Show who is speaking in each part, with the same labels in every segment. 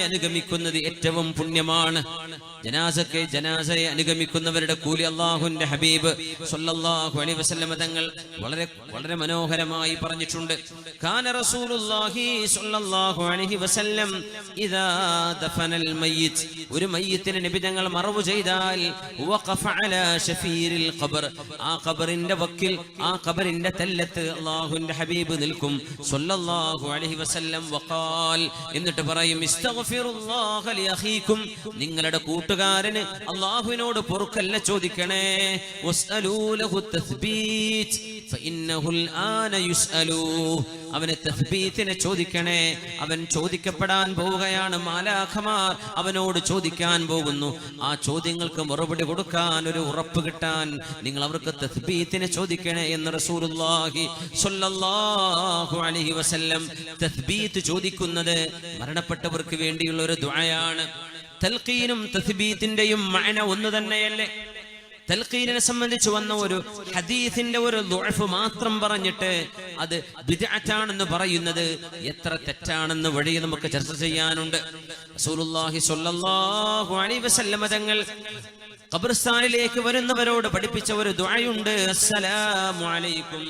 Speaker 1: അനുഗമിക്കുന്നത് ഏറ്റവും പുണ്യമാണ്. ജനാസയെ അനുഗമിക്കുന്നവരുടെ കൂലി അല്ലാഹുവിന്റെ ഹബീബ് സ്വല്ലല്ലാഹു അലൈഹി വസല്ലം തങ്ങൾ വളരെ വളരെ മനോഹരമായി പറഞ്ഞിട്ടുണ്ട്. കാന റസൂലുള്ളാഹി സ്വല്ലല്ലാഹു അലൈഹി വസല്ലം ഇദാ ദഫനൽ മയ്യിത്ത്, ഒരു മയ്യിത്തിനെ നബി തങ്ങൾ മറവ് ചെയ്താൽ വഖഫ അലാ ശഫീരിൽ ഖബർ, ആ ഖബറിന്റെ വക്കിൽ, ആ ഖബറിന്റെ തല്ലത്ത് അല്ലാഹുവിന്റെ ഹബീബ് നിൽക്കും സ്വല്ലല്ലാഹു അലൈഹി വസല്ലം. വഖാൽ, എന്നിട്ട് പറയും, ഇസ്തഗ്ഫിറുല്ലാഹ ലിഅഖീകും, നിങ്ങളുടെ കൂട്ടുകാരന് അല്ലാഹുവിനോട് പൊറുക്കല്ല ചോദിക്കണേ. വസ്അലൂ ലഹു തസ്ബീത് ഫഇന്നഹുൽ ആന യുസ്അലൂ, അവനെ തസ്ബീത്തിനെ ചോദിക്കണേ, അവൻ ചോദിക്കപ്പെടാൻ പോവുകയാണ്. മാലാഖമാർ അവനോട് ചോദിക്കാൻ പോകുന്നു. ആ ചോദ്യങ്ങൾക്ക് മറുപടി കൊടുക്കാൻ, ഒരു ഉറപ്പ് കിട്ടാൻ നിങ്ങൾ അവർക്ക് തസ്ബീത്തിനെ ചോദിക്കണേ എന്ന് റസൂലുള്ളാഹി സ്വല്ലല്ലാഹു അലൈഹി വസല്ലം. തസ്ബീത്ത് ചോദിക്കുന്നത് മരണപ്പെട്ടവർക്ക് വേണ്ടിയുള്ള ഒരു ദുആയാണ്. തൽഖീനും തസ്ബീത്തിന്റെയും മഅന ഒന്ന് തന്നെയല്ലേ? തൽഖീനിനെ സംബന്ധിച്ച് വന്ന ഒരു ഹദീസിന്റെ ഒരു ദുഅഫ് മാത്രം പറഞ്ഞിട്ട് അത് ബിദ്അത്താണെന്ന് പറയുന്നത് എത്ര തെറ്റാണെന്ന് വഴി നമുക്ക് ചർച്ച ചെയ്യാനുണ്ട്. റസൂലുള്ളാഹി സ്വല്ലല്ലാഹു അലൈഹി വസല്ലം തങ്ങൾ ഖബർസ്ഥാനിലേക്ക് വരുന്നവരോട് പഠിപ്പിച്ച ഒരു ദുആയുണ്ട്. അസ്സലാമു അലൈക്കും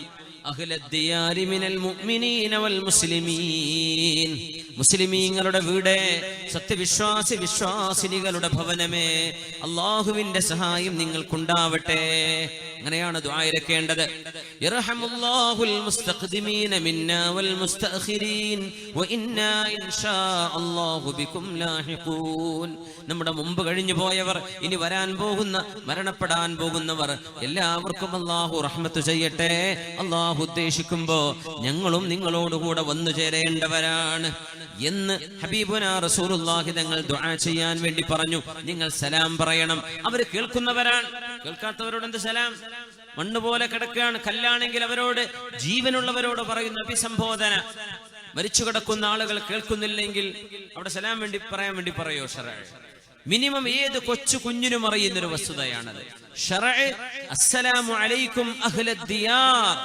Speaker 1: അഹ്ലദ്ദിയാരി മിനൽ മുഅ്മിനീന വൽ മുസ്ലിമീൻ, മുസ്ലിമീങ്ങളുടെ വീട്, വിശ്വാസിനികളുടെ ഭവനമേ, അല്ലാഹുവിന്റെ സഹായം നിങ്ങൾക്കുണ്ടാവട്ടെ. അങ്ങനെയാണ് ദുആ ഇരക്കേണ്ടത്. യർഹമുല്ലാഹുൽ മുസ്തഖ്ദിമീന മിന്നാ വൽ മുസ്തഅഖിരീൻ വഇന്നാ ഇൻഷാ അല്ലാഹു ബികും ലാഹിഖൂൻ. നമ്മുടെ മുമ്പ് കഴിഞ്ഞു പോയവർ, ഇനി വരാൻ പോകുന്ന, മരണപ്പെടാൻ പോകുന്നവർ എല്ലാവർക്കും അല്ലാഹു റഹ്മത്ത് ചെയ്യട്ടെ. അല്ലാഹു ഉദ്ദേശിക്കുമ്പോ ഞങ്ങളും നിങ്ങളോടുകൂടെ വന്നു ചേരേണ്ടവരാണ് എന്ന് ഹബീബുനാ റസൂലുള്ളാഹി തങ്ങൾ ദുആ ചെയ്യാൻ വേണ്ടി പറഞ്ഞു. നിങ്ങൾ സലാം പറയണം. അവര് കേൾക്കുന്നവരാണ്, കേൾക്കാത്തവരോട് എന്ത് സലാം? മണ്ണ് പോലെ കിടക്കുകയാണ്, കല്ലാണെങ്കിൽ അവരോട്, ജീവനുള്ളവരോട് പറയുന്ന അഭിസംബോധന. മരിച്ചു കിടക്കുന്ന ആളുകൾ കേൾക്കുന്നില്ലെങ്കിൽ അവിടെ സലാം വേണ്ടി പറയാൻ വേണ്ടി പറയോ? ശറഅ മിനിമം ഏത് കൊച്ചു കുഞ്ഞിനും അറിയുന്നൊരു വസ്തുതയാണത്. ശറഅ അസ്സലാമു അലൈക്കും അഹ്ലദ്ദിയാർ,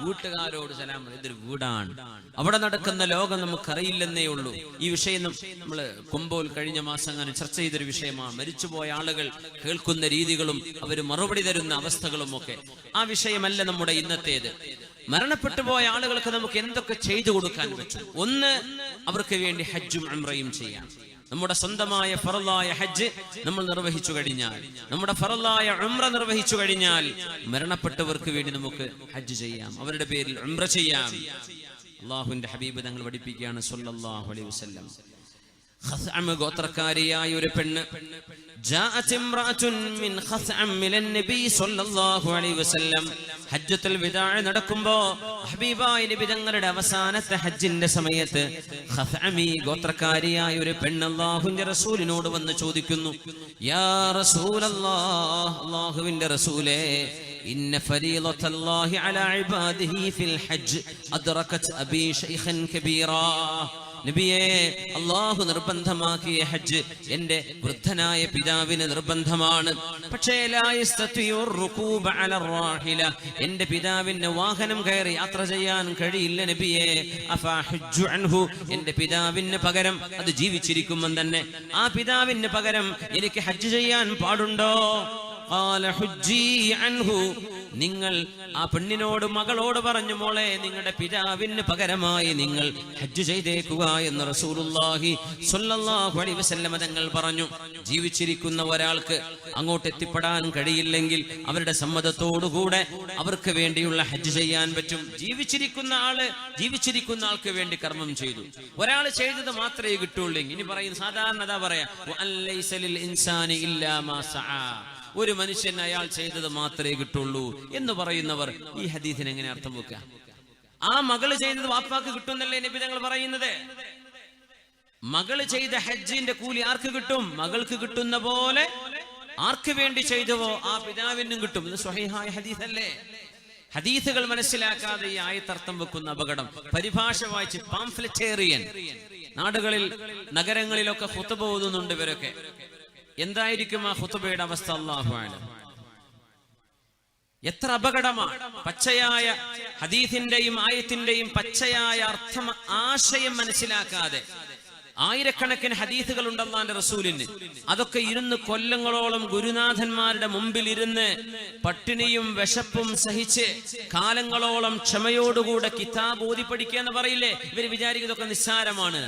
Speaker 1: വീട്ടുകാരോട് സലാം. ഇതൊരു വീടാണ്, അവിടെ നടക്കുന്ന ലോകം നമുക്കറിയില്ലെന്നേ ഉള്ളൂ. ഈ വിഷയം നമ്മൾ കൊമ്പോൽ കഴിഞ്ഞ മാസം അങ്ങനെ ചർച്ച ചെയ്തൊരു വിഷയമാണ്. മരിച്ചുപോയ ആളുകൾ കേൾക്കുന്ന രീതികളും അവർ മറുപടി തരുന്ന അവസ്ഥകളും ഒക്കെ. ആ വിഷയമല്ല നമ്മുടെ ഇന്നത്തേത്. മരണപ്പെട്ടു പോയ ആളുകൾക്ക് നമുക്ക് എന്തൊക്കെ ചെയ്തു കൊടുക്കാൻ പറ്റും? ഒന്ന്, അവർക്ക് വേണ്ടി ഹജ്ജും ഉംറയും ചെയ്യാം. നമ്മുടെ സ്വന്തമായ ഫറളായ ഹജ്ജ് നമ്മൾ നിർവഹിച്ചു കഴിഞ്ഞാൽ, നമ്മുടെ ഫറളായ ഉംറ നിർവഹിച്ചു കഴിഞ്ഞാൽ, മരണപ്പെട്ടവർക്ക് വേണ്ടി നമുക്ക് ഹജ്ജ് ചെയ്യാം, അവരുടെ പേരിൽ ഉംറ ചെയ്യാം. അല്ലാഹുവിന്റെ ഹബീബ് തങ്ങൾ പഠിപ്പിക്കുകയാണ് സ്വല്ലല്ലാഹു അലൈഹി വസല്ലം. ഖസ്അം ഗോത്രക്കാരിയായ ഒരു പെണ്ണ്, ജാഅത് ഇംറഅത്തുൻ മിൻ ഖസ്അം മിനൻ നബി സ്വല്ലല്ലാഹു അലൈഹി വസല്ലം, ഹജ്ജത്തുൽ വിദാ നടക്കുമ്പോ ഹബീബായ നബി തങ്ങളുടെ അവസാനത്തെ ഹജ്ജിന്റെ സമയത്ത് ഖസ്അമി ഗോത്രക്കാരിയായ ഒരു പെണ്ണ് അല്ലാഹുവിന്റെ റസൂലിനോട് വന്ന് ചോദിക്കുന്നു, യാ റസൂലല്ലാഹ്, അല്ലാഹുവിന്റെ റസൂലേ, ഇന്ന ഫരീളത്തല്ലാഹി അലാ ഇബാദിഹി ഫിൽ ഹജ്ജ് അദ്റകത് അബീ ശൈഖൻ കബീറാ, നബിയേ, അല്ലാഹു നിർബന്ധമാക്കിയ ഹജ്ജ് എന്റെ വൃദ്ധനായ പിതാവിന് നിർബന്ധമാണ്. പക്ഷേ ലാ യസ്തതിഉ റുകൂബ അല റാഹില, എന്റെ പിതാവിന് വാഹനം കയറി യാത്ര ചെയ്യാൻ കഴിയില്ല നബിയേ. അഫാ ഹജ്ജു അൻഹു, എന്റെ പിതാവിന് പകരം, അത് ജീവിച്ചിരിക്കുമ്പോൾ തന്നെ ആ പിതാവിന് പകരം എനിക്ക് ഹജ്ജ് ചെയ്യാൻ പാടുണ്ടോ? ഖാല ഹുജ്ജി അൻഹു, നിങ്ങൾ ആ പെണ്ണിനോട്, മകളോട് പറഞ്ഞു, മോളെ, നിങ്ങളുടെ പിതാവിന് പകരമായി നിങ്ങൾ ഹജ്ജ് ചെയ്തേക്കുക എന്ന് റസൂലുള്ളാഹി സ്വല്ലല്ലാഹു അലൈഹി വസല്ലം തങ്ങൾ പറഞ്ഞു. ജീവിച്ചിരിക്കുന്ന ഒരാൾക്ക് അങ്ങോട്ട് എത്തിപ്പെടാൻ കഴിയില്ലെങ്കിൽ അവരുടെ സമ്മതത്തോടുകൂടെ അവർക്ക് വേണ്ടിയുള്ള ഹജ്ജ് ചെയ്യാൻ പറ്റും. ജീവിച്ചിരിക്കുന്ന ആൾക്ക് വേണ്ടി കർമ്മം ചെയ്തു, ഒരാൾ ചെയ്തത് മാത്രമേ കിട്ടുള്ളൂ. ഇനി പറയുന്ന സാധാരണ പറയാ, വഅലൈസ ലിൽ ഇൻസാനി ഇല്ലാ മാ സആ, ഒരു മനുഷ്യൻ അയാൾ ചെയ്തത് മാത്രമേ കിട്ടുള്ളൂ എന്ന് പറയുന്നവർ ഈ ഹദീസിന് എങ്ങനെ അർത്ഥം വെക്കുക? ആ മകള് ചെയ്തത് വാപ്പാക്ക് കിട്ടുന്നല്ലേ നബി തങ്ങൾ പറയുന്നത്? മകള് ചെയ്ത ഹജ്ജിന്റെ കൂലി ആർക്ക് കിട്ടും? മകൾക്ക് കിട്ടുന്ന പോലെ ആർക്ക് വേണ്ടി ചെയ്തുവോ ആ പിതാവിനും കിട്ടും. ഇത് സ്വഹീഹായ ഹദീസല്ലേ? ഹദീസുകൾ മനസ്സിലാക്കാതെ ഈ ആയത്തർത്ഥം വെക്കുന്ന അപകടം. പരിഭാഷ വായിച്ച് പാംഫ്ലെറ്റേറിയൻ നാടുകളിൽ, നഗരങ്ങളിലൊക്കെ ഖുത്ബ ഓതുന്നുണ്ട് ഇവരൊക്കെ. എന്തായിരിക്കും ആ ഖുത്ബയുടെ അവസ്ഥ? അല്ലാഹു അഅലം. എത്ര അപകടമാണ്! പച്ചയായ ഹദീസിന്റെയും ആയത്തിന്റെയും പച്ചയായ അർത്ഥം, ആശയം മനസ്സിലാക്കാതെ ആയിരക്കണക്കിന് ഹദീസുകൾ ഉണ്ട് അല്ലാഹുവിന്റെ റസൂലിന്. അതൊക്കെ ഇരുന്ന് കൊല്ലങ്ങളോളം ഗുരുനാഥന്മാരുടെ മുമ്പിൽ ഇരുന്ന് പട്ടിണിയും വിശപ്പും സഹിച്ച് കാലങ്ങളോളം ക്ഷമയോടുകൂടെ കിതാബ് ഓതി പഠിക്കുക എന്ന് പറയില്ലേ, ഇവര് വിചാരിക്കും ഇതൊക്കെ നിസ്സാരമാണ്.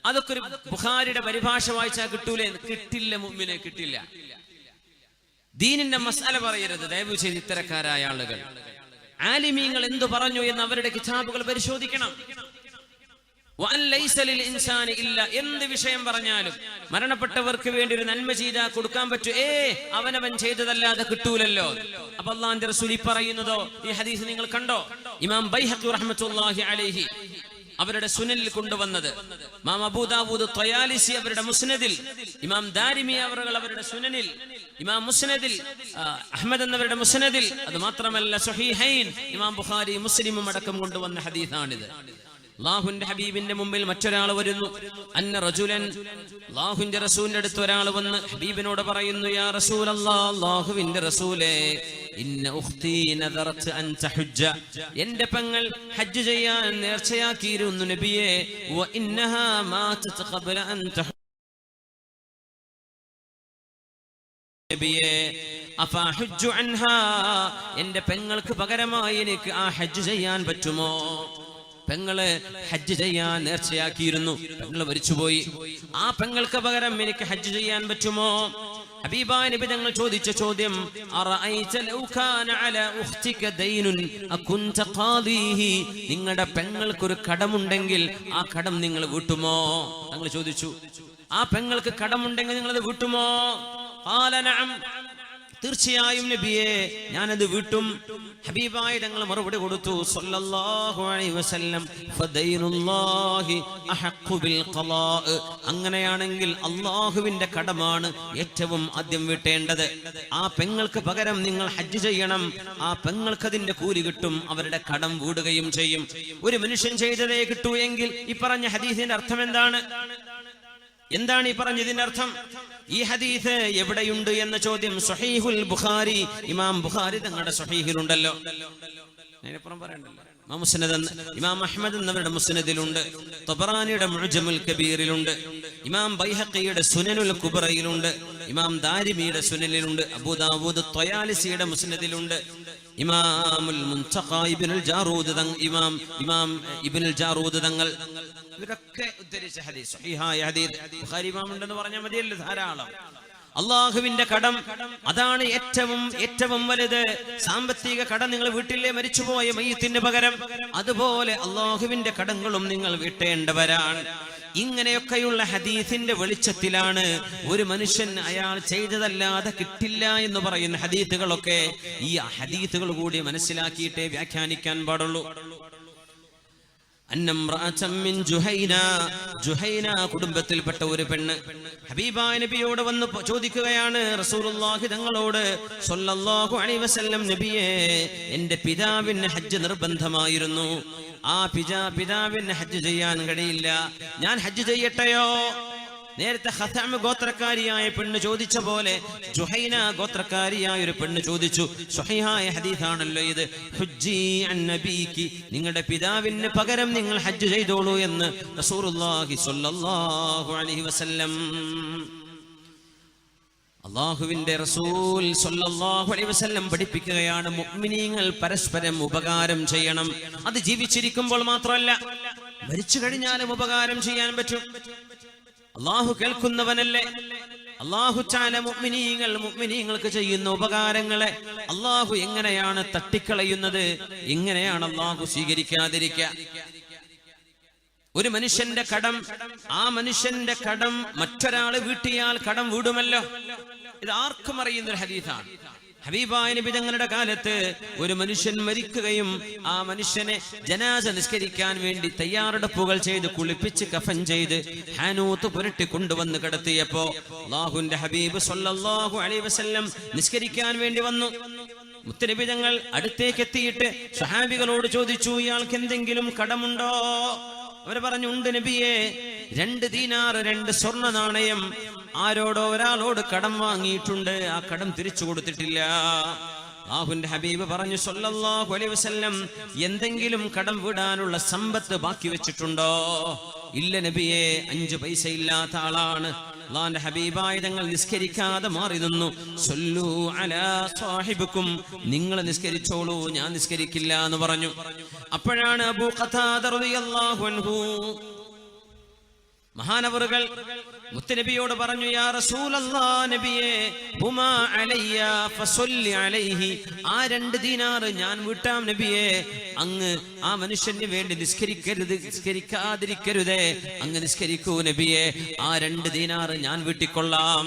Speaker 1: അതൊക്കെ ഒരു ബുഖാരിയുടെ പരിഭാഷ വായിച്ചാൽ കിട്ടൂലേ? കിട്ടില്ല, മുഅ്മിനെ കിട്ടില്ല. ദീനിന്റെ മസാല പറയരുത് ദയവ് ചെയ്ത് ഇത്തരക്കാരായ ആളുകൾ. ആലിമീങ്ങൾ എന്തു പറഞ്ഞു എന്ന് അവരുടെ കിതാബുകൾ പരിശോധിക്കണം. എന്ത് വിഷയം പറഞ്ഞാലും മരണപ്പെട്ടവർക്ക് വേണ്ടി ഒരു നന്മ ചെയ്താൽ കൊടുക്കാൻ പറ്റൂ, അവനവൻ ചെയ്തതല്ലാതെ കിട്ടൂലല്ലോ. അപ്പൊ അല്ലാഹുവിന്റെ റസൂൽ പറയുന്നതോ ഈ ഹദീസ് നിങ്ങൾ കണ്ടോ? ഇമാം ബൈഹഖി റഹ്മത്തുള്ളാഹി അലൈഹി അവരുടെ സുനനിൽ കൊണ്ടുവന്നത്, ഇമാം അബൂ ദാവൂദ് ത്വയാലിസി അവരുടെ മുസ്നദിൽ, ഇമാം ദാരിമി അവരുടെ സുനനിൽ, ഇമാം മുസ്നദിൽ അഹ്മദ് എന്നവരുടെ മുസ്നദിൽ, അത് മാത്രമല്ല സ്വഹീഹൈൻ ഇമാം ബുഖാരി മുസ്ലിമും അടക്കം കൊണ്ടുവന്ന ഹദീസാണിത്. അല്ലാഹുവിന്റെ ഹബീബിന്റെ മുമ്പിൽ മറ്റൊരാൾ വരുന്നു. അന്ന റജുലൻ, അല്ലാഹുവിന്റെ റസൂലിന്റെ അടുത്ത് ഒരാൾ വന്ന് ഹബീബിനോട് പറയുന്നു, യാ റസൂലല്ലാഹ്, അല്ലാഹുവിന്റെ റസൂലേ, ഇന്ന ഉഖ്തി നദറത് അൻ തഹജ്ജ, എന്റെ പെങ്ങൾ ഹജ്ജ് ചെയ്യാൻ നേർച്ചയാക്കിയിരുന്നു നബിയേ, വ ഇന്നഹാ മാതത് ഖബ്ല അൻ തഹജ്ജ, നബിയേ അഫഹജ്ജു അൻഹാ, എന്റെ പെങ്ങൾക്ക് പകരമായി എനിക്ക് ആ ഹജ്ജ് ചെയ്യാൻ പറ്റുമോ? പെങ്ങള് ഹജ്ജ് ചെയ്യാൻ നേർച്ചയാക്കിയിരുന്നു, പെങ്ങള് മരിച്ചുപോയി, ആ പെങ്ങൾക്ക് പകരം എനിക്ക് ഹജ്ജ് ചെയ്യാൻ പറ്റുമോ? ഹബീബായ നബി തങ്ങൾ ചോദിച്ച ചോദ്യം, അറഅയ്ത ലൗ കാന അലാ ഉഖ്തിക ദൈനുൻ അകുൻത ഖാദിഹി, നിങ്ങളുടെ പെങ്ങൾക്കൊരു കടമുണ്ടെങ്കിൽ ആ കടം നിങ്ങൾ വീട്ടുമോ? തങ്ങൾ ചോദിച്ചു, ആ പെങ്ങൾക്ക് കടമുണ്ടെങ്കിൽ നിങ്ങൾ അത് വീട്ടുമോ? ഖാല നഅം, തീർച്ചയായും നബിയെ ഞാനത് വീട്ടും. ഹബീബായ തങ്ങൾ മറുപടി കൊടുത്തു സല്ലല്ലാഹു അലൈഹി വസല്ലം, ഫദൈനുല്ലാഹി അഹഖു ബിൽ ഖലാ, അങ്ങനെയാണെങ്കിൽ അല്ലാഹുവിന്റെ കടമാണ് ഏറ്റവും ആദ്യം വീട്ടേണ്ടത്. ആ പെങ്ങൾക്ക് പകരം നിങ്ങൾ ഹജ്ജ് ചെയ്യണം, ആ പെങ്ങൾക്ക് അതിന്റെ കൂലി കിട്ടും, അവരുടെ കടം വീടുകയും ചെയ്യും. ഒരു മനുഷ്യൻ ചെയ്തതേ കിട്ടൂ എങ്കിൽ ഈ പറഞ്ഞ ഹദീസിന്റെ അർത്ഥം എന്താണ്? എന്താണ് ഈ പറഞ്ഞതിന്റെ അർത്ഥം? ഈ ഹദീസ് എവിടെയുണ്ട് എന്ന ചോദ്യം സ്വഹീഹുൽ ബുഖാരി, ഇമാം ബുഖാരി തങ്ങളുടെ സ്വഹീഹിലുണ്ടല്ലോ, അതിനപ്പുറം പറയണ്ടല്ലോ. ഇമാം അഹ്മദ് എന്നവരുടെ മുസ്നദിലുണ്ട്, തബറാനിയുടെ മുഅ്ജമുൽ കബീറിലുണ്ട്, ഇമാം ബൈഹഖിയുടെ സുനനുൽ കുബ്രയിലുണ്ട്, ഇമാം ദാരിമിയുടെ സുനനിലുണ്ട്, അബൂ ദാവൂദ് ത്വയാലിസിയുടെ മുസ്നദിലുണ്ട്, ഇമാമുൽ മുൻതഖ ഇബ്നുൽ ജാറൂദ് ഇമാം ഇബ്നുൽ ജാറൂദ് തങ്ങൾ ഇവരൊക്കെ ഉദ്ധരിച്ച ഹദീസ്, സ്വഹീഹായ ഹദീസ്. ബുഖാരി ഇമാം ഉണ്ടെന്ന് പറഞ്ഞാൽ മതിയല്ലോ, ധാരാളം. അള്ളാഹുവിന്റെ കടം അതാണ് ഏറ്റവും വലുത്. സാമ്പത്തിക കടം നിങ്ങൾ വീട്ടിലെ മരിച്ചുപോയ മയ്യിത്തിന് പകരം, അതുപോലെ അള്ളാഹുവിന്റെ കടങ്ങളും നിങ്ങൾ വീട്ടേണ്ടവരാണ്. ഇങ്ങനെയൊക്കെയുള്ള ഹദീസിന്റെ വെളിച്ചത്തിലാണ് ഒരു മനുഷ്യൻ അയാൾ ചെയ്തതല്ലാതെ കിട്ടില്ല എന്ന് പറയുന്ന ഹദീസുകളൊക്കെ ഈ ഹദീസുകൾ കൂടി മനസ്സിലാക്കിയിട്ടേ വ്യാഖ്യാനിക്കാൻ പാടുള്ളൂ. ജുഹൈന കുടുംബത്തിൽപ്പെട്ട ഒരു പെണ്ണ് ഹബീബായ നബിയോട് വന്ന് ചോദിക്കുകയാണ്, റസൂലുള്ളാഹി തങ്ങളോട് സ്വല്ലല്ലാഹു അലൈഹി വസല്ലം, നബിയേ, എന്റെ പിതാവിന് ഹജ്ജ് നിർബന്ധമായിരുന്നു, ആ പിതാവിന് ഹജ്ജ് ചെയ്യാൻ കഴിയില്ല, ഞാൻ ഹജ്ജ് ചെയ്യട്ടെയോ? നേരത്തെ ഖസഅം ഗോത്രക്കാരിയായ പെണ്ണ് ചോദിച്ച പോലെ ജുഹൈന ഗോത്രക്കാരിയായ ഒരു പെണ്ണ് ചോദിച്ചു. സ്വഹീഹായ ഹദീസാണല്ലോ ഇത്. ഹുജ്ജി അൻ നബീകി, നിങ്ങളുടെ പിതാവിന് പകരം നിങ്ങൾ ഹജ്ജ് ചെയ്തോളൂ എന്ന് റസൂലുള്ളാഹി സ്വല്ലല്ലാഹു അലൈഹി വസല്ലം. അല്ലാഹുവിന്റെ റസൂൽ സ്വല്ലല്ലാഹു അലൈഹി വസല്ലം പഠിപ്പിക്കുകയാണ്, മുഅ്മിനീങ്ങൾ പരസ്പരം ഉപകാരം ചെയ്യണം. അത് ജീവിച്ചിരിക്കുമ്പോൾ മാത്രമല്ല, മരിച്ചു കഴിഞ്ഞാലും ഉപകാരം ചെയ്യാൻ പറ്റും. അല്ലാഹു കേൾക്കുന്നവനല്ലേ. അല്ലാഹു തആല മുഅ്മിനീങ്ങൾക്ക് ചെയ്യുന്ന ഉപകാരങ്ങളെ അല്ലാഹു എങ്ങനെയാണ് തട്ടിക്കളയുന്നത്, എങ്ങനെയാണ് അല്ലാഹു സ്വീകരിക്കാതിരിക്കുക? ഒരു മനുഷ്യന്റെ കടം, ആ മനുഷ്യന്റെ കടം മറ്റൊരാള് വീട്ടിയാൽ കടം വീടുമല്ലോ. ഇത് ആർക്കും അറിയുന്ന ഒരു ഹദീസാണ്. ഹബീബായ നബി തങ്ങളുടെ കാലത്ത് ഒരു മനുഷ്യൻ മരിക്കുകയും ആ മനുഷ്യനെ ജനാസ നിസ്കരിക്കാൻ വേണ്ടി തയ്യാറെടുപ്പുകൾ ചെയ്ത് കുളിപ്പിച്ച് കഫൻ ചെയ്ത് ഹാനൂത്ത് പുരട്ടി കൊണ്ടുവന്ന് കിടത്തിയപ്പോ അല്ലാഹുവിന്റെ ഹബീബ് സ്വല്ലല്ലാഹു അലൈഹി വസല്ലം നിസ്കരിക്കാൻ വേണ്ടി വന്നു. മുത്തനബി തങ്ങൾ അടുത്തേക്ക് എത്തിയിട്ട് സ്വഹാബികളോട് ചോദിച്ചു, ഇയാൾക്ക് എന്തെങ്കിലും കടമുണ്ടോ? അവര് പറഞ്ഞു, ഉണ്ട് നബിയെ, 2 ദീനാർ 2 സ്വർണ്ണ നാണയം ആരോടോ ഒരാളോട് കടം വാങ്ങിയിട്ടുണ്ട്, ആ കടം തിരിച്ചു കൊടുത്തിട്ടില്ല. അല്ലാഹുവിന്റെ ഹബീബ് പറഞ്ഞു സ്വല്ലല്ലാഹു അലൈഹി വസല്ലം, എന്തെങ്കിലും കടം വിടാനുള്ള സമ്പത്ത് ബാക്കി വെച്ചിട്ടുണ്ടോ? ഇല്ല നബിയെ, 5 പൈസ ഇല്ലാത്ത ആളാണ്. അല്ലാഹുവിന്റെ ഹബീബായ തങ്ങൾ നിസ്കരിക്കാതെ മാറി നിന്നു. സല്ലു അലാ സാഹിബിക്കും, നിങ്ങൾ നിസ്കരിച്ചോളൂ, ഞാൻ നിസ്കരിക്കില്ല എന്ന് പറഞ്ഞു. അപ്പോഴാണ് അബൂ ഖതാദ റളിയല്ലാഹു അൻഹു മഹാനവറുകൾ മുത്തനബിയോട് പറഞ്ഞു, യാ റസൂലല്ലാഹ്, നബിയേ, ഹുമാ അലയ്യ ഫസല്ലി അലൈഹി, ആ 2 ദീനാർ ഞാൻ വിട്ടാം നബിയേ, അങ്ങ് ആ മനുഷ്യന് വേണ്ടി നിസ്കരിക്കാതിരിക്കരുതേ, അങ്ങ് നിസ്കരിക്കൂ നബിയേ, ആ 2 ദീനാർ ഞാൻ വീട്ടിക്കൊള്ളാം.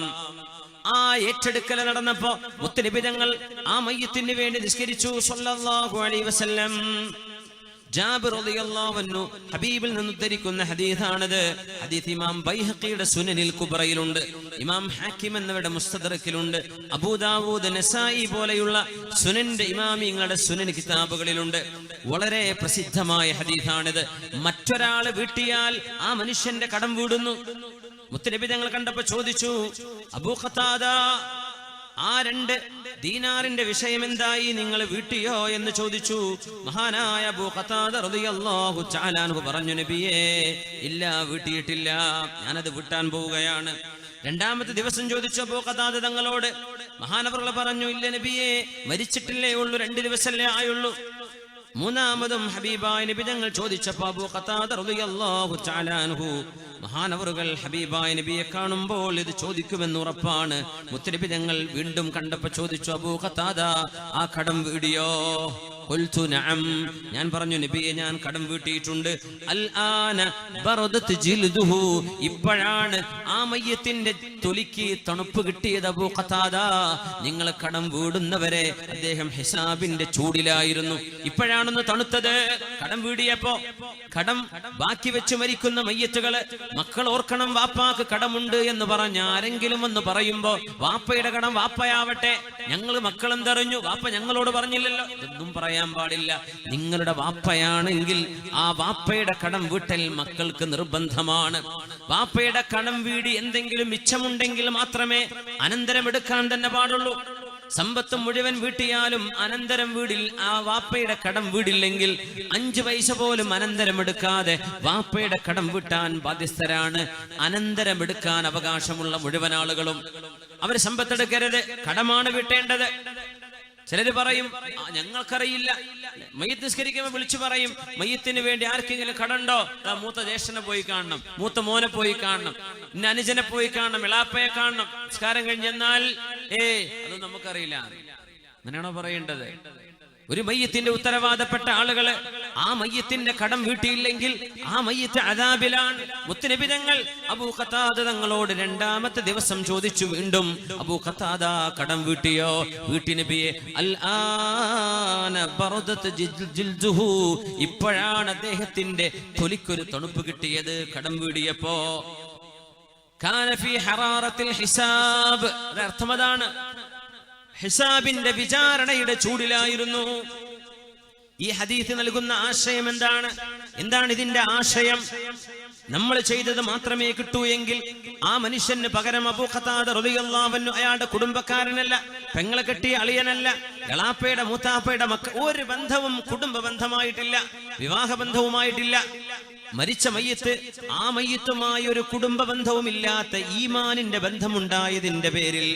Speaker 1: ആ ഏറ്റെടുക്കൽ നടന്നപ്പോ മുത്തനബി തങ്ങൾ ആ മയ്യത്തിന് വേണ്ടി നിസ്കരിച്ചു സ്വല്ലല്ലാഹു അലൈഹി വസല്ലം. ജാബിർ റളിയല്ലാഹു അൻഹു ഹബീബിൽ നിന്ന് ഉദ്ധരിക്കുന്ന ഹദീസാണിത്. ഹദീസ് ഇമാം ബൈഹഖിയുടെ സുനനിൽ കുബ്രയിലുണ്ട്, ഇമാം ഹാക്കിം എന്നിവരുടെ മുസ്തദറക്കിലുണ്ട്, അബൂദാവൂദ്, നസായി പോലെയുള്ള സുനന്റെ ഇമാമിങ്ങളുടെ സുനൻ കിതാബുകളിലുണ്ട്. വളരെ പ്രസിദ്ധമായ ഹദീസാണിത്. മറ്റൊരാൾ വീട്ടിയാൽ ആ മനുഷ്യന്റെ കടം വീടുന്നു. മുത്തനബി തങ്ങൾ കണ്ടപ്പോ ചോദിച്ചു, അബൂ ഖതാദ, ആ 2 ദീനാറിന്റെ വിഷയം എന്തായി, നിങ്ങൾ വീട്ടിയോ എന്ന് ചോദിച്ചു. മഹാനായ അബൂ ഖതാദ റളിയല്ലാഹു തആല അൻഹു പറഞ്ഞു, നബിയേ, ഇല്ല, വീട്ടിയിട്ടില്ല, ഞാനത് വീട്ടാൻ പോവുകയാണ്. 2ാമത്തെ ദിവസം ചോദിച്ചു അബൂ ഖതാദ തങ്ങളോട്. മഹാനവറുകൾ പറഞ്ഞു, ഇല്ല നബിയേ, മരിച്ചിട്ടില്ലേ ഉള്ളൂ, 2 ദിവസമല്ലേ ആയുള്ളൂ. 3ാമതും ഹബീബായ നബി തങ്ങൾ ചോദിച്ചപ്പോൾ അബൂ ഖതാദ റളിയല്ലാഹു തആല അൻഹു മഹാനവറുകൾ ഹബീബായ നബിയെ കാണുമ്പോൾ ഇത് ചോദിക്കുമെന്ന് ഉറപ്പാണ്. മുത്തനബി തങ്ങൾ വീണ്ടും കണ്ടപ്പോൾ ചോദിച്ചു, അബൂ ഖതാദ, ആ കടം വീടിയോ? ഖുൽതു നഅം, ഞാൻ പറഞ്ഞു നബിയെ, ഞാൻ കടം വീട്ടിയിട്ടുണ്ട്. അൽആന ബറദത് ജിൽദുഹു, ഇപ്പോഴാണ് ആ മയ്യത്തിന്റെ തൊലിക്ക് തണുപ്പ് കിട്ടിയത്. അബൂ ഖതാദ, നിങ്ങൾ കടം വീടുന്നവരെ അദ്ദേഹം ഹിസാബിന്റെ ചൂടിലായിരുന്നു, ഇപ്പോഴാണെന്ന് തണുത്തത്. കടം വീടിയപ്പോ കടം ബാക്കി വെച്ച് മരിക്കുന്ന മയ്യത്തുകള് മക്കൾ ഓർക്കണം, വാപ്പാക്ക് കടമുണ്ട് എന്ന് പറഞ്ഞ ആരെങ്കിലും എന്ന് പറയുമ്പോ വാപ്പയുടെ കടം വാപ്പയാവട്ടെ, ഞങ്ങൾ മക്കളെന്തറിഞ്ഞു, വാപ്പ ഞങ്ങളോട് പറഞ്ഞില്ലല്ലോ, ഇതൊന്നും പറയാൻ പാടില്ല. നിങ്ങളുടെ വാപ്പയാണെങ്കിൽ ആ വാപ്പയുടെ കടം വീട്ടൽ മക്കൾക്ക് നിർബന്ധമാണ്. വാപ്പയുടെ കടം വീടി എന്തെങ്കിലും മിച്ചമുണ്ടെങ്കിൽ മാത്രമേ അനന്തരം എടുക്കാൻ തന്നെ പാടുള്ളൂ. സമ്പത്ത് മുഴുവൻ വീട്ടിയാലും അനന്തരം വീടിൽ ആ വാപ്പയുടെ കടം വീടില്ലെങ്കിൽ 5 പൈസ പോലും അനന്തരം എടുക്കാതെ വാപ്പയുടെ കടം വീട്ടാൻ ബാധ്യസ്ഥരാണ്. അനന്തരം എടുക്കാൻ അവകാശമുള്ള മുഴുവൻ ആളുകളും. അവർ സമ്പത്തെടുക്കരുത്, കടമാണ് വീട്ടേണ്ടത്. ചിലര് പറയും, ഞങ്ങൾക്കറിയില്ല. മയ്യത്ത് നിസ്കരിക്കുമ്പോൾ വിളിച്ചു പറയും, മയ്യത്തിന് വേണ്ടി ആർക്കെങ്കിലും കടണ്ടോ? മൂത്ത ജ്യേഷ്ഠനെ പോയി കാണണം, മൂത്ത മോനെ പോയി കാണണം, ഇന്ന അനുജനെ പോയി കാണണം, ഇളാപ്പയെ കാണണം. നിസ്കാരം കഴിഞ്ഞെന്നാൽ അത് നമുക്കറിയില്ല. അങ്ങനെയാണോ പറയേണ്ടത്? ഒരു മയ്യത്തിന്റെ ഉത്തരവാദപ്പെട്ട ആളുകള് ആ മയ്യത്തിന്റെ കടം വീട്ടിയില്ലെങ്കിൽ ആ മയ്യത്ത് അദാബിലാണ്. മുത്തുനബി തങ്ങൾ അബൂ ഖതാദ തങ്ങളോട് 2ാമത്തെ ദിവസം ചോദിച്ചു വീണ്ടും, അബൂ ഖതാദ, കടം വീട്ടിയോ? വീട്ടി നബിയെ. അൽആന ബറദത് ജിൽദുഹു, ഇപ്പോഴാണ് അദ്ദേഹത്തിന്റെ തൊലിക്കൊരു തണുപ്പ് കിട്ടിയത് കടം വീടിയപ്പോ. കാന ഫീ ഹറാറത്തിൽ ഹിസാബ്, അർത്ഥം അതാണ്, ഹിസാബിന്റെ വിചാരണയുടെ ചൂടിലായിരുന്നു. ഈ ഹദീസ് നൽകുന്ന ആശയം എന്താണ്? ഇതിന്റെ ആശയം? നമ്മൾ ചെയ്തത് മാത്രമേ കിട്ടൂ എങ്കിൽ ആ മനുഷ്യന് പകരം അബൂ ഖതാദ റളിയല്ലാഹു അൻഹു അയാളുടെ കുടുംബക്കാരനല്ല, പെങ്ങളെ കെട്ടിയ അളിയനല്ല, എളാപ്പയുടെ മൂത്താപ്പയുടെ ഒരു ബന്ധവും കുടുംബ ബന്ധമായിട്ടില്ല, വിവാഹ ബന്ധവുമായിട്ടില്ല. മരിച്ച മയ്യത്ത് ആ മയ്യത്തുമായി ഒരു കുടുംബ ബന്ധവും ഇല്ലാത്ത ഈമാനിന്റെ ബന്ധമുണ്ടായതിന്റെ പേരിൽ,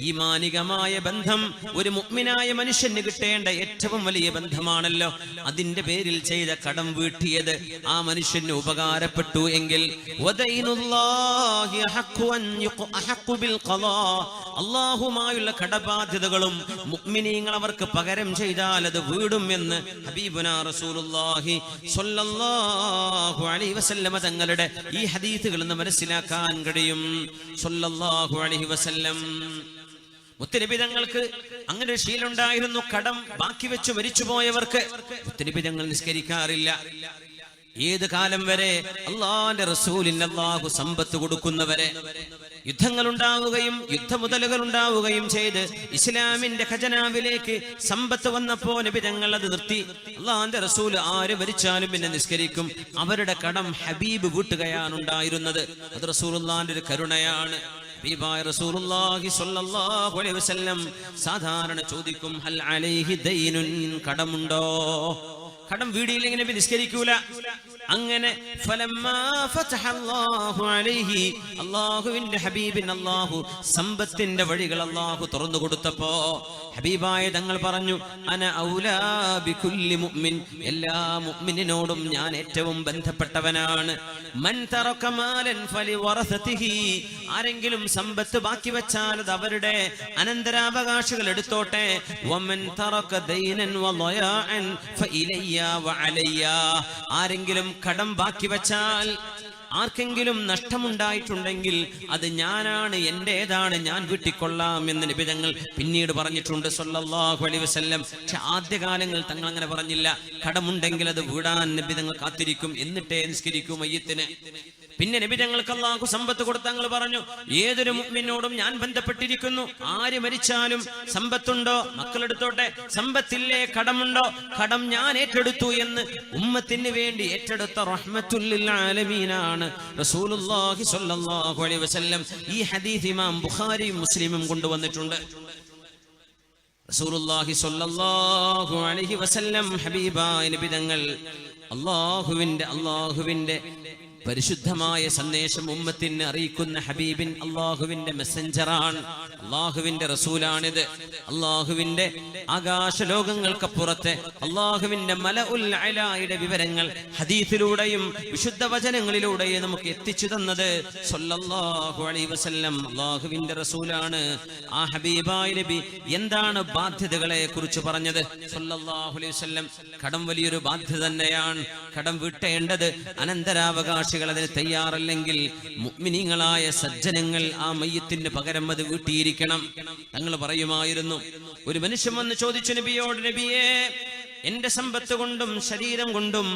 Speaker 1: ഈമാനികമായ ബന്ധം ഒരു മുഅ്മിനായ മനുഷ്യന് കിട്ടേണ്ട ഏറ്റവും വലിയ ബന്ധമാണല്ലോ, അതിന്റെ പേരിൽ ചെയ്ത കടം വീട്ടിയത് ആ മനുഷ്യന് ഉപകാരപ്പെട്ടു എങ്കിൽ അല്ലാഹുമായുള്ള കടബാധ്യതകളും മുഅ്മിനീങ്ങൾ അവർക്ക് പകരം ചെയ്താൽ അത് വീടും എന്ന് ഹബീബുനാ റസൂലുള്ളാഹി സ്വല്ലല്ലാഹു അലൈഹി വസല്ലം തങ്ങളുടെ ഈ ഹദീസുകളിൽ നിന്ന് മനസ്സിലാക്കാൻ കഴിയും. സ്വല്ലല്ലാഹു അലൈഹി വസല്ലം മുത്തുനബി തങ്ങൾക്ക് അങ്ങനെ ഒരു ശീലമുണ്ടായിരുന്നു. കടം ബാക്കി വെച്ച് മരിച്ചുപോയവർക്ക് മുത്തുനബി തങ്ങൾ നിസ്കരിക്കാറില്ല. ഏത് കാലം വരെ? അല്ലാഹുവിന്റെ റസൂലിന് അല്ലാഹു സമ്പത്ത് കൊടുക്കുന്നവരെ. യുദ്ധങ്ങൾ ഉണ്ടാവുകയും യുദ്ധമുതലുകൾ ഉണ്ടാവുകയും ചെയ്ത് ഇസ്ലാമിന്റെ ഖജനാവിലേക്ക് സമ്പത്ത് വന്നപ്പോ നബി തങ്ങൾ അത് നിർത്തി. അല്ലാഹുവിന്റെ റസൂൽ ആര് മരിച്ചാലും പിന്നെ നിസ്കരിക്കും. അവരുടെ കടം ഹബീബ് വീട്ടുകയാണ് ഉണ്ടായിരുന്നത്. അത് റസൂലുള്ളാഹിന്റെ ഒരു കരുണയാണ്. ഹബീബായ റസൂലുള്ളാഹി സ്വല്ലല്ലാഹു അലൈഹി വസല്ലം സാധാരണ ചോദിക്കും, ഹൽ അലൈഹി ദൈനുൻ, കടമുണ്ടോ? കടം വീടിയില്ലെങ്കിൽ നബി നിസ്കരിക്കൂല. അങ്ങനെ ഫലമ്മാ ഫതഹല്ലാഹു അലൈഹി, അല്ലാഹുവിന്റെ ഹബീബിൻ അല്ലാഹു സമ്പത്തിന്റെ വഴികൾ അല്ലാഹു തുറന്നു കൊടുത്തപ്പോ ഹബീബായ തങ്ങൾ പറഞ്ഞു, അന ഔലാ ബികുല്ലി മുഅ്മിൻ, എല്ലാ മുഅ്മിനിനോടും ഞാൻ ഏറ്റവും ബന്ധപ്പെട്ടവനാണ്. മൻ തറക മാലൻ ഫലിവറസതിഹി, ആരെങ്കിലും സമ്പത്ത് ബാക്കി വെച്ചാൽ അത് അവരുടെ അനന്തരാവകാശികൾ എടുത്തോട്ടെ. വമൻ തറക ദൈനൻ വളയാഅൻ ഫഇലയ്യ വഅലയ്യ, ആരെങ്കിലും കടം ബാക്കി വെച്ചാൽ, ആർക്കെങ്കിലും നഷ്ടമുണ്ടായിട്ടുണ്ടെങ്കിൽ അത് ഞാനാണ്, എന്റേതാണ്, ഞാൻ വീട്ടിക്കൊള്ളാം എന്ന് നബി തങ്ങൾ പിന്നീട് പറഞ്ഞിട്ടുണ്ട് സല്ലല്ലാഹു അലൈഹി വസല്ലം. പക്ഷെ ആദ്യകാലങ്ങളിൽ തങ്ങൾ അങ്ങനെ പറഞ്ഞില്ല. കടമുണ്ടെങ്കിൽ അത് വീടാൻ നബി തങ്ങൾ കാത്തിരിക്കും, എന്നിട്ടേ നിസ്കരിക്കൂ മയ്യത്തിന്. പിന്നെ നബി തങ്ങൾക്ക് അല്ലാഹു സമ്പത്ത് കൊടുത്ത തങ്ങൾ പറഞ്ഞു, ഏതൊരു മുഅ്മിനോടും ഞാൻ ബന്ധപ്പെട്ടിരിക്കുന്നു. ആര് മരിച്ചാലും സമ്പത്തുണ്ടോ മക്കളെടുത്തോട്ടെ, സമ്പത്തില്ലേ കടമുണ്ടോ, കടം ഞാൻ ഏറ്റെടുത്തു എന്ന് ഉമ്മത്തിന് വേണ്ടി ഏറ്റെടുത്ത റഹ്മത്തുൽ ലിൽ ആലമീനാണ് റസൂലുള്ളാഹി സ്വല്ലല്ലാഹു അലൈഹി വസല്ലം. ഈ ഹദീസ് ഇമാം ബുഖാരിയും മുസ്ലിമും കൊണ്ടുവന്നിട്ടുണ്ട്. റസൂലുള്ളാഹി സ്വല്ലല്ലാഹു അലൈഹി വസല്ലം ഹബീബായ നബി തങ്ങൾ അല്ലാഹുവിന്റെ പരിശുദ്ധമായ സന്ദേശം ഉമ്മത്തിന് അറിയിക്കുന്ന ഹബീബിൻ അല്ലാഹുവിന്റെ മെസ്സഞ്ചറാണ്, അല്ലാഹുവിന്റെ റസൂലാണിത്. അല്ലാഹുവിന്റെ ആകാശലോകങ്ങൾക്കപ്പുറത്തെ അല്ലാഹുവിന്റെ മലഉൽ അലായുടെ വിവരങ്ങൾ ഹദീസിലൂടെയും വിശുദ്ധ വചനങ്ങളിലൂടെയും നമുക്ക് എത്തിച്ചു തന്നത് സ്വല്ലല്ലാഹു അലൈഹി വസല്ലം അല്ലാഹുവിന്റെ റസൂലാണ്. ആ ഹബീബായ നബി എന്താണ് ബാധ്യതകളെ കുറിച്ച് പറഞ്ഞത് സ്വല്ലല്ലാഹു അലൈഹി വസല്ലം? കടം വലിയൊരു ബാധ്യത തന്നെയാണ്. കടം വീട്ടേണ്ടത് അനന്തരാവകാശ അതിന് തയ്യാറല്ലെങ്കിൽ മുഅ്മിനീങ്ങളായ സജ്ജനങ്ങൾ ആ മയ്യത്തിന് പകരം അത് വീട്ടിയിരിക്കണം. തങ്ങൾ പറയുമായിരുന്നു, ഒരു മനുഷ്യൻ വന്ന് ചോദിച്ചു നബിയോട്, നബിയേ, എന്റെ സമ്പത്ത് കൊണ്ടും ശരീരം കൊണ്ടും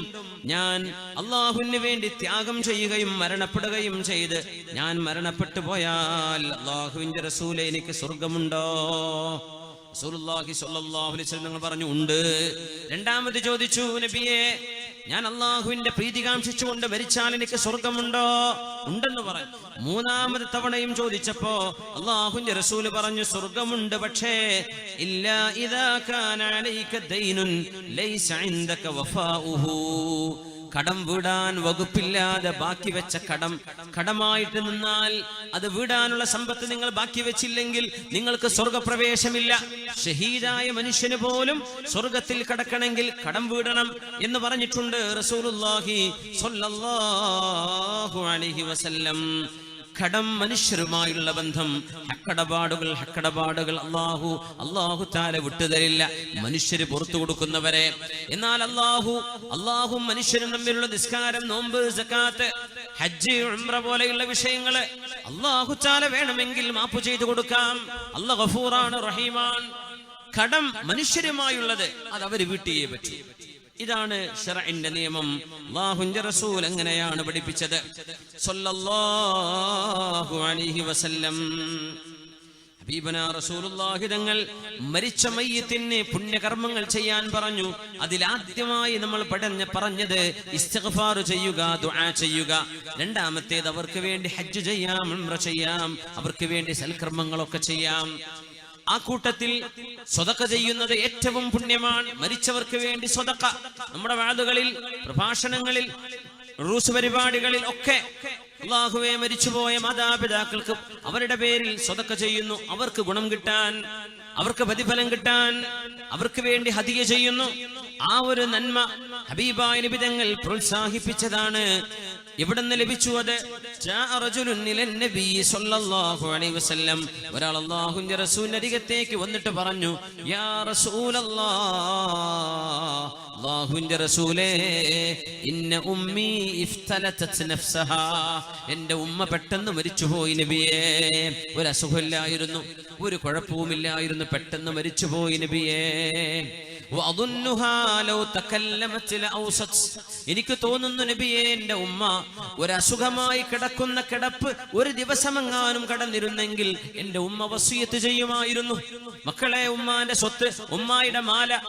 Speaker 1: ഞാൻ അല്ലാഹുവിന് വേണ്ടി ത്യാഗം ചെയ്യുകയും മരണപ്പെടുകയും ചെയ്ത് ഞാൻ മരണപ്പെട്ടു പോയാൽ അല്ലാഹുവിന്റെ റസൂലേ, എനിക്ക് സ്വർഗമുണ്ടോ? റസൂലുള്ളാഹി സ്വല്ലല്ലാഹു അലൈഹി വസല്ലം പറഞ്ഞു, ഉണ്ട്. രണ്ടാമത് ചോദിച്ചു, നബിയേ, ഞാൻ അല്ലാഹുവിന്റെ പ്രീതി കാംക്ഷിച്ചുകൊണ്ട് മരിച്ചാൽ എനിക്ക് സ്വർഗമുണ്ടോ? ഉണ്ടെന്ന് പറഞ്ഞു. മൂന്നാമത് തവണയും ചോദിച്ചപ്പോ അല്ലാഹുവിന്റെ റസൂല് പറഞ്ഞു, സ്വർഗമുണ്ട്, പക്ഷേ ഇല്ലാ ഇദാ കാന അലൈക ദൈനുൻ ലൈസ ഇൻദക വഫാഉഹു, കടം വീടാൻ വകുപ്പില്ലാതെ ബാക്കി വെച്ച കടമായിട്ട് നിന്നാൽ അത് വീടാനുള്ള സമ്പത്ത് നിങ്ങൾ ബാക്കി വെച്ചില്ലെങ്കിൽ നിങ്ങൾക്ക് സ്വർഗപ്രവേശമില്ല. ഷഹീദായ മനുഷ്യന് പോലും സ്വർഗത്തിൽ കടക്കണമെങ്കിൽ കടം വീടണം എന്ന് പറഞ്ഞിട്ടുണ്ട് റസൂലുള്ളാഹി സ്വല്ലല്ലാഹു അലൈഹി വസല്ലം. കടം മനുഷ്യരുമായുള്ള ബന്ധം, ഹക്കടപാടുകൾ അല്ലാഹു തആല വിട്ടുതരില്ല മനുഷ്യര് പുറത്തു കൊടുക്കുന്നവരെ. എന്നാൽ അല്ലാഹു മനുഷ്യരും തമ്മിലുള്ള നിസ്കാരം, നോമ്പ്, സക്കാത്ത്, ഹജ്ജ്, ഉംറ പോലെയുള്ള വിഷയങ്ങള് അല്ലാഹു തആല വേണമെങ്കിൽ മാപ്പ് ചെയ്തു കൊടുക്കാം. അല്ലാഹു ഗഫൂറാണ്, റഹീമാണ്. കടം മനുഷ്യരുമായുള്ളത് അത് അവര് വീട്ടിയേ പറ്റൂ. ഇതാണ് ശർഇന്റെ നിയമം. അല്ലാഹുവിന്റെ റസൂൽ അങ്ങനെയാണ് പഠിപ്പിച്ചത് സ്വല്ലല്ലാഹു അലൈഹി വസല്ലം. ഹബീബനാ റസൂലുള്ളാഹി തങ്ങൾ മരിച്ച മയ്യിത്തിന് പുണ്യകർമ്മങ്ങൾ ചെയ്യാൻ പറഞ്ഞു. അതിലാദ്യമായി നമ്മൾ പറഞ്ഞത് ഇസ്തിഗ്ഫാർ ചെയ്യുക, ദുആ ചെയ്യുക. രണ്ടാമത്തേത് അവർക്ക് വേണ്ടി ഹജ്ജ് ചെയ്യാം, ഉംറ ചെയ്യാം, അവർക്ക് വേണ്ടി സൽക്കർമ്മങ്ങളൊക്കെ ചെയ്യാം. ആ കൂട്ടത്തിൽ സ്വതക്ക ചെയ്യുന്നത് ഏറ്റവും പുണ്യമാണ്. മരിച്ചവർക്ക് വേണ്ടി സ്വതക്ക നമ്മുടെ വാദുകളിൽ, പ്രഭാഷണങ്ങളിൽ, റൂസ് പരിപാടികളിൽ ഒക്കെ അല്ലാഹുവേ, മരിച്ചുപോയ മാതാപിതാക്കൾക്ക് അവരുടെ പേരിൽ സ്വതക്ക ചെയ്യുന്നു. അവർക്ക് ഗുണം കിട്ടാൻ, അവർക്ക് പ്രതിഫലം കിട്ടാൻ, അവർക്ക് വേണ്ടി ഹദിയ ചെയ്യുന്നു. ആ ഒരു നന്മ ഹബീബായ നബി തങ്ങൾ പ്രോത്സാഹിപ്പിച്ചതാണ്. എവിടെന്ന് ലഭിച്ചു അത്? ഒരാൾ അല്ലാഹുവിന്റെ റസൂലിന്റെ അരികത്തേക്ക് വന്നിട്ട് പറഞ്ഞു, യാ റസൂലല്ലാഹ്, അല്ലാഹുവിന്റെ റസൂലേ, ഇന്ന ഉമ്മി ഇഫ്തലതത് നഫ്സഹാ, എന്റെ ഉമ്മ പെട്ടെന്ന് മരിച്ചുപോയി നബിയേ. ഒരു അസുഖമില്ലായിരുന്നു, ഒരു കുഴപ്പവുമില്ലായിരുന്നു, പെട്ടെന്ന് മരിച്ചുപോയി നബിയേ. എനിക്ക് തോന്നുന്നു നബിയേ, എന്റെ ഉമ്മ ഒരു അസുഖമായി കിടക്കുന്ന കിടപ്പ് ഒരു ദിവസമെങ്ങാനും കടന്നിരുന്നെങ്കിൽ എന്റെ ഉമ്മ വസിയത്ത് ചെയ്യുമായിരുന്നു. മക്കളെ, ഉമ്മാന്റെ സ്വത്ത്, ഉമ്മായുടെ മാല